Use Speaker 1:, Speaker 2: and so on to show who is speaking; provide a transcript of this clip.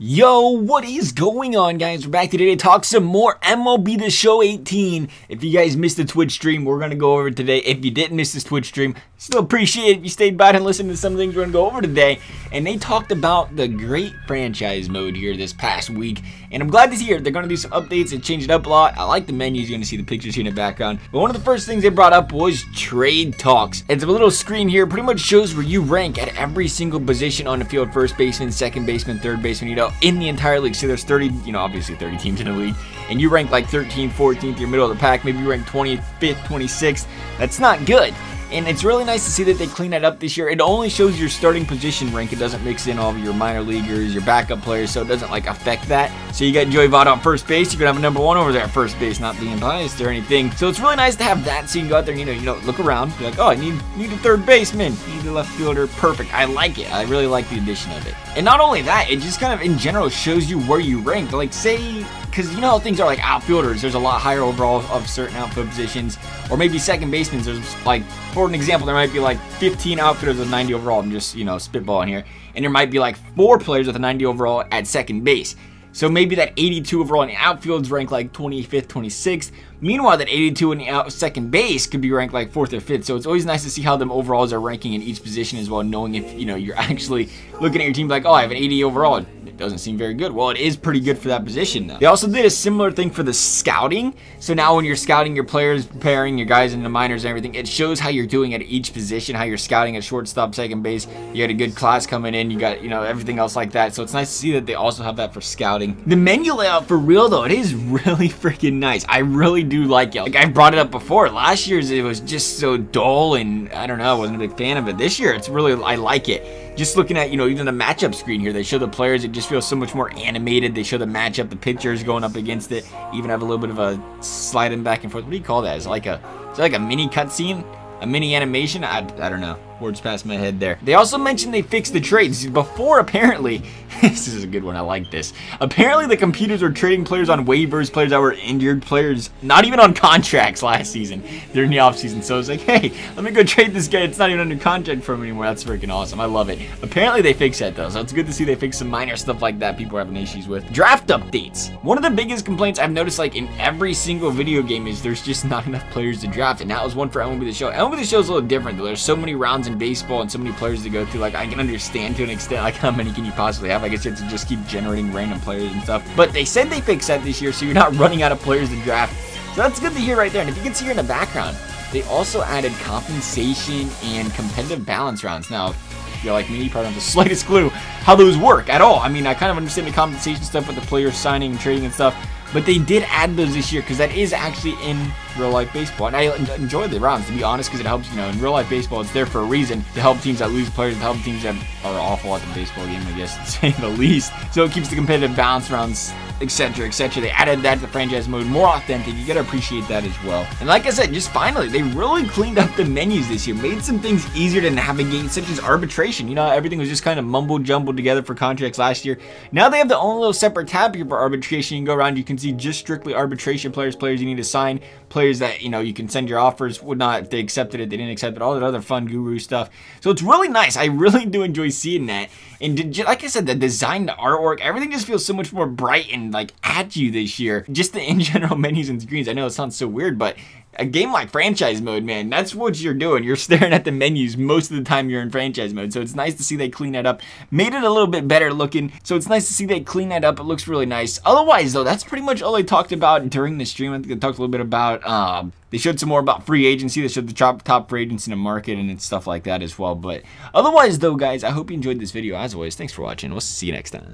Speaker 1: Yo, what is going on, guys? We're back today to talk some more MLB The Show 18. If you guys missed the Twitch stream, we're going to go over it today. If you didn't miss this Twitch stream, still appreciate it if you stayed by and listened to some things we're going to go over today. And they talked about the great franchise mode here this past week. And I'm glad to hear they're going to do some updates and change it up a lot. I like the menus. You're going to see the pictures here in the background. But one of the first things they brought up was trade talks. It's a little screen here. Pretty much shows where you rank at every single position on the field. First baseman, second baseman, third baseman, in the entire league. So there's 30, obviously 30 teams in the league, and you rank like 13th, 14th, you're middle of the pack, maybe you rank 20th, 5th, 26th. That's not good. And it's really nice to see that they clean that up this year. It only shows your starting position rank. It doesn't mix in all of your minor leaguers, your backup players, so it doesn't like affect that. So you got Joey Votto on first base. You're gonna have a number one over there at first base, not being biased or anything. So it's really nice to have that. So you can go out there and look around, be like, oh, I need a third baseman, need a left fielder. Perfect. I like it. I really like the addition of it. And not only that, it just kind of in general shows you where you rank. Like say, because you know how things are like outfielders, there's a lot higher overall of certain outfield positions, or maybe second basemen, there's like, for an example, there might be like 15 outfielders with 90 overall. I'm just, spitballing here. And there might be like 4 players with a 90 overall at second base. So maybe that 82 overall in the outfield's ranked like 25th, 26th. Meanwhile, that 82 in the second base could be ranked like 4th or 5th. So it's always nice to see how them overalls are ranking in each position as well, knowing if, you're actually looking at your team like, oh, I have an 80 overall. It doesn't seem very good. Well, it is pretty good for that position though. They also did a similar thing for the scouting. So now when you're scouting your players, preparing your guys in the minors and everything, it shows how you're doing at each position, how you're scouting at shortstop, second base. You had a good class coming in. You got, everything else like that. So it's nice to see that they also have that for scouting. The menu layout for real though, it is really freaking nice. I really do like it. Like I brought it up before. Last year's it was just so dull and I don't know, I wasn't a big fan of it. This year it's really, I like it. Just looking at, even the matchup screen here, they show the players, it just feels so much more animated. They show the matchup, the pitchers going up against it. Even have a little bit of a sliding back and forth. What do you call that? Is it like a mini cutscene? A mini animation? I don't know. Words past my head there. They also mentioned they fixed the trades. Before, apparently, this is a good one, I like this. Apparently, the computers were trading players on waivers, players that were injured, players not even on contracts last season during the offseason. So it's like, hey, let me go trade this guy. It's not even under contract for him anymore. That's freaking awesome. I love it. Apparently, they fixed that, though. So it's good to see they fixed some minor stuff like that people are having issues with. Draft updates. One of the biggest complaints I've noticed, like, in every single video game is there's just not enough players to draft. And that was one for MLB The Show. MLB The Show is a little different, though. There's so many rounds in baseball and so many players to go through. Like I can understand to an extent like how many can you possibly have. I guess you have to just keep generating random players and stuff, but they said they fixed that this year, so you're not running out of players to draft. So that's good to hear right there. And if you can see here in the background, they also added compensation and competitive balance rounds. Now if you're like me, you probably don't have the slightest clue how those work at all. I mean, I kind of understand the compensation stuff with the players signing and trading and stuff, but they did add those this year because that is actually in real life baseball. And I enjoy the rounds, to be honest, because it helps, in real life baseball, it's there for a reason, to help teams that lose players, to help teams that are awful at the baseball game, I guess, to say the least. So it keeps the competitive balance rounds, etc., etc. They added that to the franchise mode, more authentic. You gotta appreciate that as well. And like I said, just finally, they really cleaned up the menus this year, made some things easier to navigate, such as arbitration. Everything was just kind of mumbled jumbled together for contracts last year. Now they have their own little separate tab here for arbitration. You can go around, you can see just strictly arbitration players you need to sign, players that, you can send your offers, would not, if they accepted it, they didn't accept it, all that other fun guru stuff. So it's really nice. I really do enjoy seeing that. And like I said, the design, the artwork, everything just feels so much more bright and like at you this year. Just the in general menus and screens. I know it sounds so weird, but a game like franchise mode, man, that's what you're doing. You're staring at the menus most of the time you're in franchise mode. So it's nice to see they clean that up. Made it a little bit better looking. So it's nice to see they clean that up. It looks really nice. Otherwise, though, that's pretty much all they talked about during the stream. I think they talked a little bit about, they showed some more about free agency. They showed the top free agents in the market and stuff like that as well. But otherwise, though, guys, I hope you enjoyed this video. As always, thanks for watching. We'll see you next time.